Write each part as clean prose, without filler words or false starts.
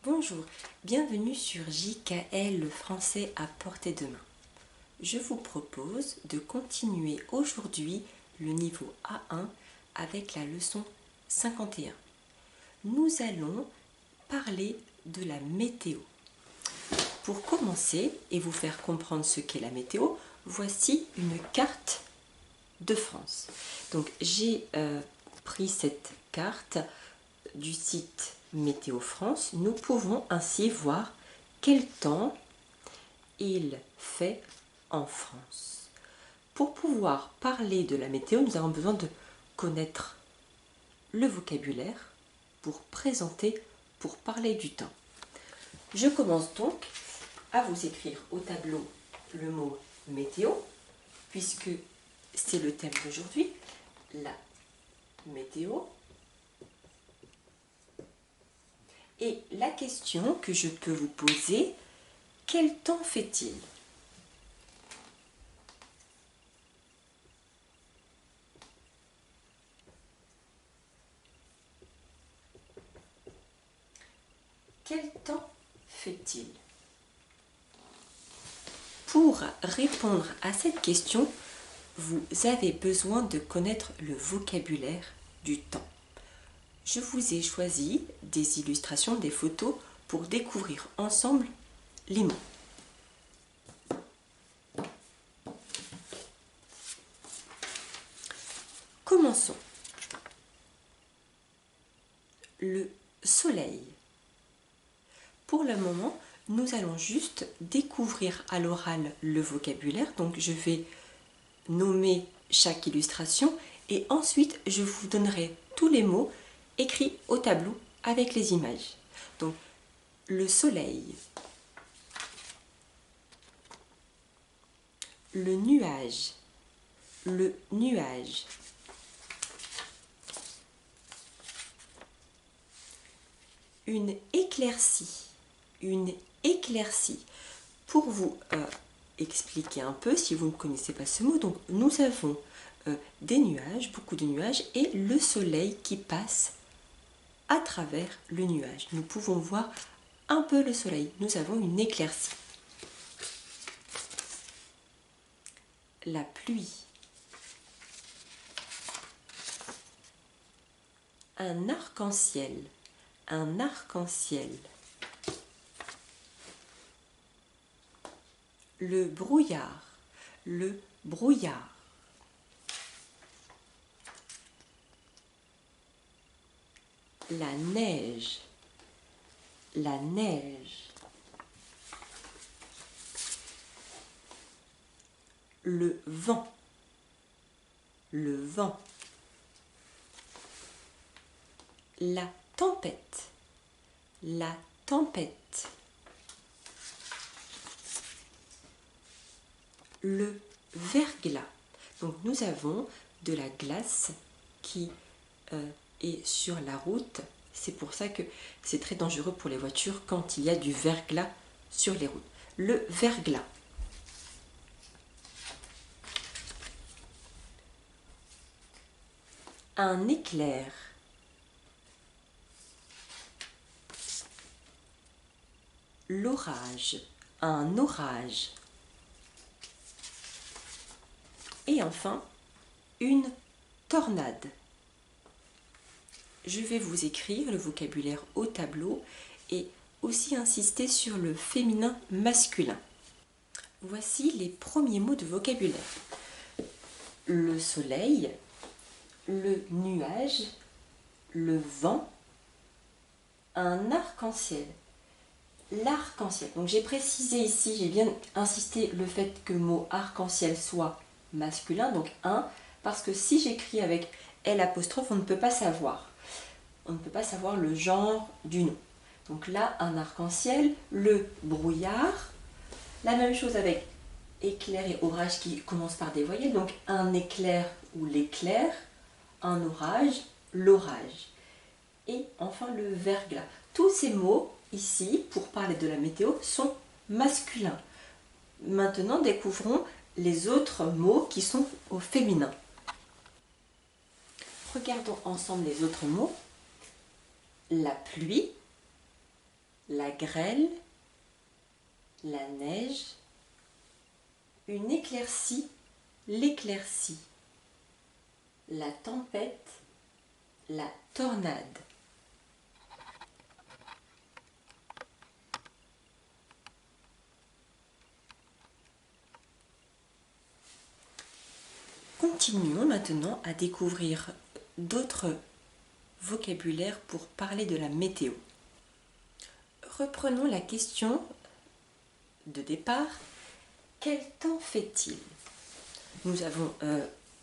Bonjour, bienvenue sur JKL, le français à portée de main. Je vous propose de continuer aujourd'hui le niveau A1 avec la leçon 51. Nous allons parler de la météo. Pour commencer et vous faire comprendre ce qu'est la météo, voici une carte de France. Donc j'ai pris cette carte du site Météo France. Nous pouvons ainsi voir quel temps il fait en France. Pour pouvoir parler de la météo, nous avons besoin de connaître le vocabulaire pour présenter, pour parler du temps. Je commence donc à vous écrire au tableau le mot météo, puisque c'est le thème d'aujourd'hui, la météo. Et la question que je peux vous poser, quel temps fait-il ? Quel temps fait-il ? Pour répondre à cette question, vous avez besoin de connaître le vocabulaire du temps. Je vous ai choisi des illustrations, des photos pour découvrir ensemble les mots. Commençons. Le soleil. Pour le moment, nous allons juste découvrir à l'oral le vocabulaire. Donc je vais nommer chaque illustration et ensuite je vous donnerai tous les mots écrits au tableau avec les images. Donc le soleil, le nuage, une éclaircie. Pour vous expliquer un peu, si vous ne connaissez pas ce mot, donc nous avons des nuages, beaucoup de nuages, et le soleil qui passe à travers le nuage. Nous pouvons voir un peu le soleil. Nous avons une éclaircie. La pluie. Un arc-en-ciel. Le brouillard. La neige. Le vent. La tempête. Le verglas. Donc nous avons de la glace qui est sur la route. C'est pour ça que c'est très dangereux pour les voitures quand il y a du verglas sur les routes. Le verglas. Un éclair. L'orage. Un orage. Et enfin, une tornade. Je vais vous écrire le vocabulaire au tableau et aussi insister sur le féminin masculin. Voici les premiers mots de vocabulaire. Le soleil, le nuage, le vent, un arc-en-ciel. L'arc-en-ciel. Donc j'ai précisé ici, j'ai bien insisté le fait que le mot arc-en-ciel soit masculin, donc un, parce que si j'écris avec L apostrophe, on ne peut pas savoir. On ne peut pas savoir le genre du nom. Donc là, un arc-en-ciel, le brouillard, la même chose avec éclair et orage qui commencent par des voyelles, donc un éclair ou l'éclair, un orage, l'orage. Et enfin le verglas. Tous ces mots ici, pour parler de la météo, sont masculins. Maintenant, découvrons les autres mots qui sont au féminin. Regardons ensemble les autres mots. La pluie, la grêle, la neige, une éclaircie, l'éclaircie, la tempête, la tornade. Continuons maintenant à découvrir d'autres vocabulaires pour parler de la météo. Reprenons la question de départ. Quel temps fait-il? Nous avons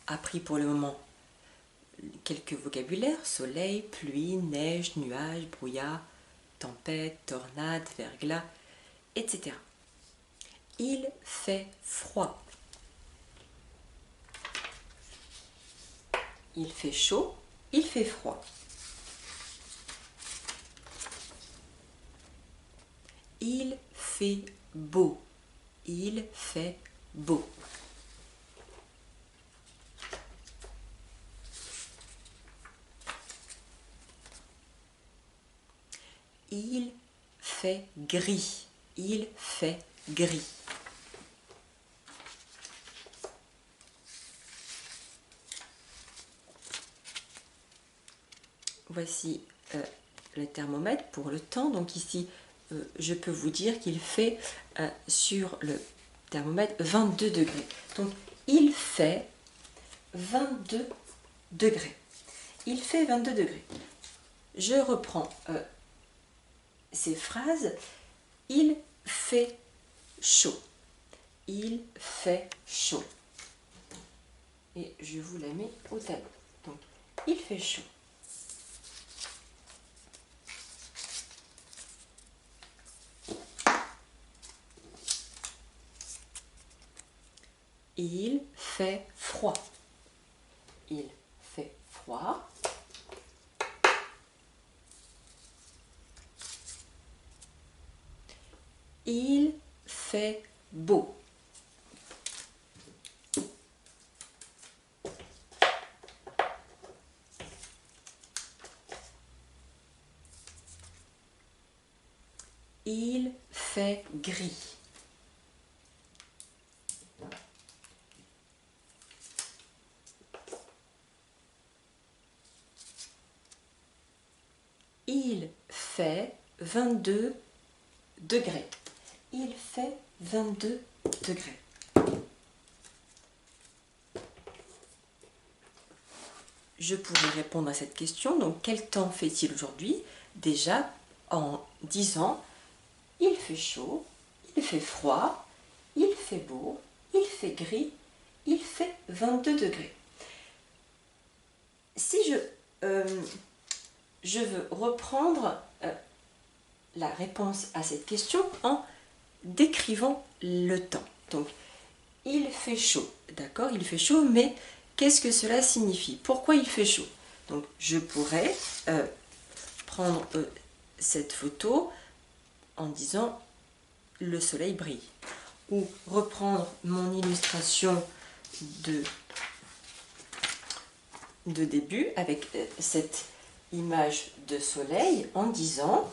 appris pour le moment quelques vocabulaires: soleil, pluie, neige, nuages, brouillard, tempête, tornade, verglas, etc. Il fait froid. Il fait chaud, il fait froid. Il fait beau. Il fait beau. Il fait gris. Il fait gris. Voici le thermomètre pour le temps. Donc ici, je peux vous dire qu'il fait sur le thermomètre 22 degrés. Donc il fait 22 degrés. Il fait 22 degrés. Je reprends ces phrases. Il fait chaud. Il fait chaud. Et je vous la mets au tableau. Donc, il fait chaud. Il fait froid. Il fait froid. Il fait beau. Il fait gris. Il fait 22 degrés. Il fait 22 degrés. Je pourrais répondre à cette question. Donc, quel temps fait-il aujourd'hui? Déjà, en disant, il fait chaud, il fait froid, il fait beau, il fait gris, il fait 22 degrés. Si je veux reprendre la réponse à cette question en décrivant le temps. Donc, il fait chaud, d'accord? Il fait chaud, mais qu'est-ce que cela signifie? Pourquoi il fait chaud? Donc, je pourrais prendre cette photo en disant le soleil brille, ou reprendre mon illustration de début avec cette image de soleil en disant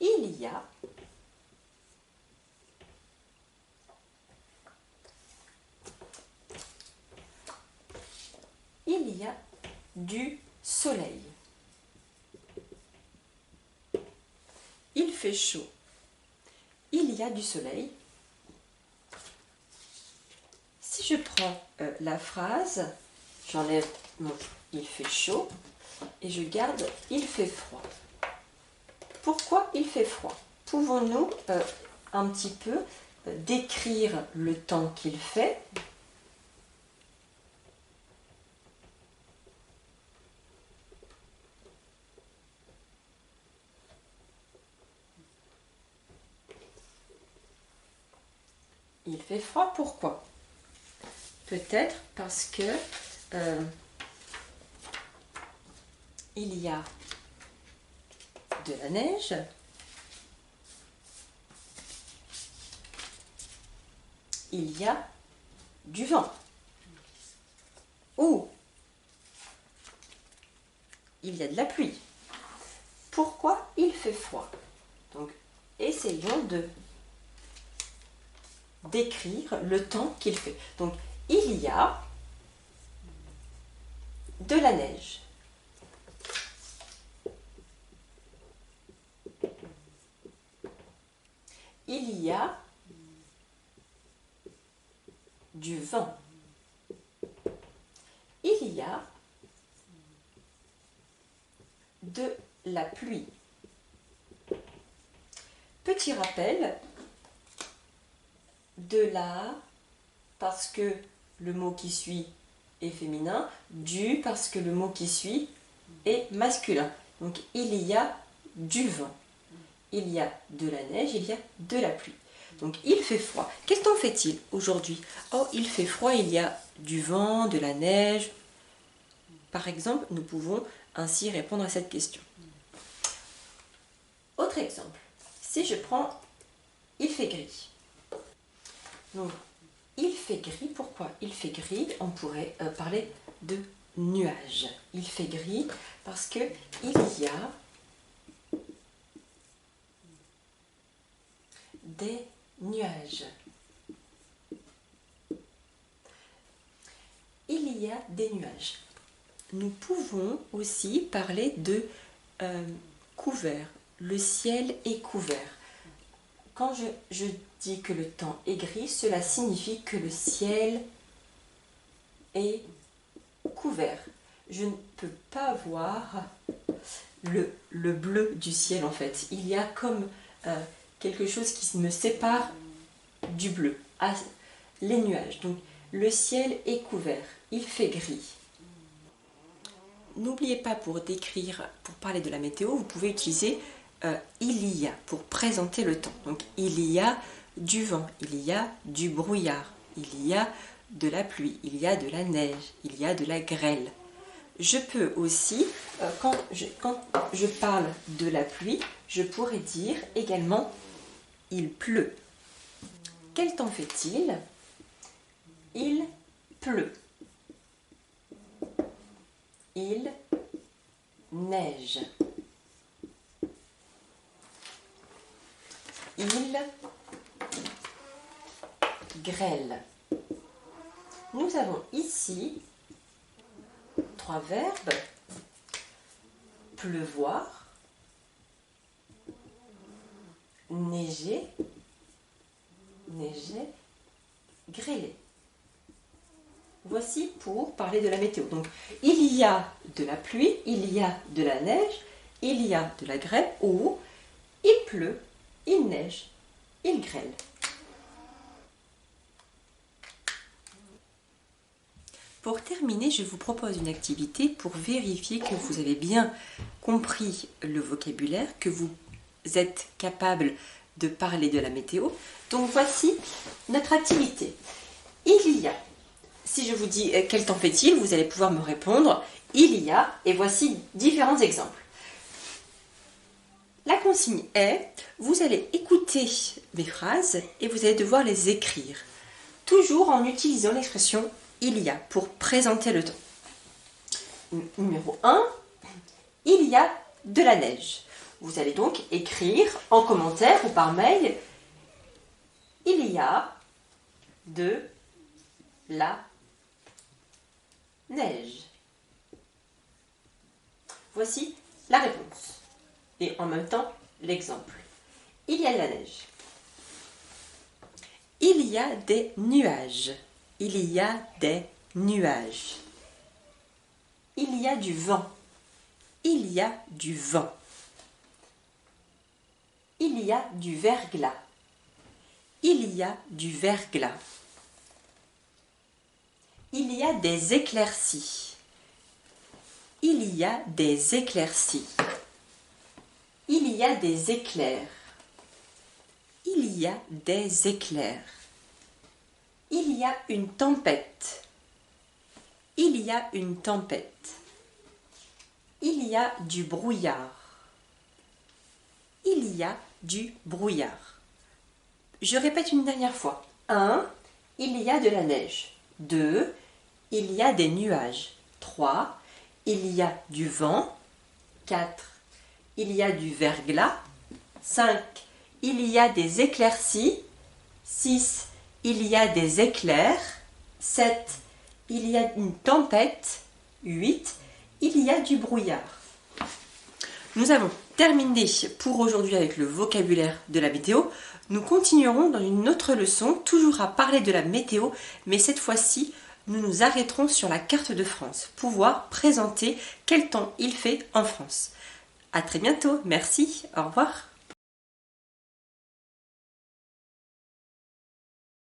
il y a du soleil. Il fait chaud. Il y a du soleil. Si je prends la phrase, j'enlève mon il fait chaud et je garde il fait froid. Pourquoi il fait froid? Pouvons-nous un petit peu décrire le temps qu'il fait? Il fait froid, pourquoi? Peut-être parce que il y a de la neige, il y a du vent, ou il y a de la pluie. Pourquoi il fait froid? Donc, essayons de décrire le temps qu'il fait. Donc, il y a de la neige. Il y a du vent. Il y a de la pluie. Petit rappel, de la, parce que le mot qui suit est féminin, du, parce que le mot qui suit est masculin. Donc il y a du vent, il y a de la neige, il y a de la pluie. Donc il fait froid. Quel temps fait-il aujourd'hui? Oh, il fait froid, il y a du vent, de la neige. Par exemple, nous pouvons ainsi répondre à cette question. Autre exemple, si je prends « il fait gris ». Donc, il fait gris, pourquoi il fait gris? On pourrait parler de nuages. Il fait gris parce que il y a des nuages. Il y a des nuages. Nous pouvons aussi parler de couvert. Le ciel est couvert. Quand je dis que le temps est gris, cela signifie que le ciel est couvert. Je ne peux pas voir le bleu du ciel en fait. Il y a comme quelque chose qui me sépare du bleu. Ah, les nuages. Donc le ciel est couvert. Il fait gris. N'oubliez pas, pour parler de la météo, vous pouvez utiliser il y a pour présenter le temps. Donc il y a du vent, il y a du brouillard, il y a de la pluie, il y a de la neige, il y a de la grêle. Je peux aussi, quand je parle de la pluie, je pourrais dire également il pleut. Quel temps fait-il? Il pleut. Il neige. Il grêle. Nous avons ici 3 verbes: pleuvoir, neiger, grêler. Voici pour parler de la météo. Donc, il y a de la pluie, il y a de la neige, il y a de la grêle, ou il pleut, il neige, il grêle. Pour terminer, je vous propose une activité pour vérifier que vous avez bien compris le vocabulaire, que vous êtes capable de parler de la météo. Donc voici notre activité. Il y a, si je vous dis quel temps fait-il, vous allez pouvoir me répondre il y a, et voici différents exemples. La consigne est, vous allez écouter mes phrases et vous allez devoir les écrire, toujours en utilisant l'expression il y a pour présenter le temps. Numéro 1, il y a de la neige. Vous allez donc écrire en commentaire ou par mail il y a de la neige. Voici la réponse et en même temps l'exemple. Il y a de la neige. Il y a des nuages. Il y a des nuages. Il y a du vent. Il y a du vent. Il y a du verglas. Il y a du verglas. Il y a des éclaircies. Il y a des éclaircies. Il y a des éclairs. Il y a des éclairs. Il y a une tempête. Il y a une tempête. Il y a du brouillard. Il y a du brouillard. Je répète une dernière fois. 1. Il y a de la neige. 2. Il y a des nuages. 3. Il y a du vent. 4. Il y a du verglas. 5. Il y a des éclaircies. 6. Il y a des éclairs. 7. Il y a une tempête. 8. Il y a du brouillard. Nous avons terminé pour aujourd'hui avec le vocabulaire de la météo. Nous continuerons dans une autre leçon, toujours à parler de la météo, mais cette fois-ci, nous nous arrêterons sur la carte de France pour pouvoir présenter quel temps il fait en France. À très bientôt, merci, au revoir.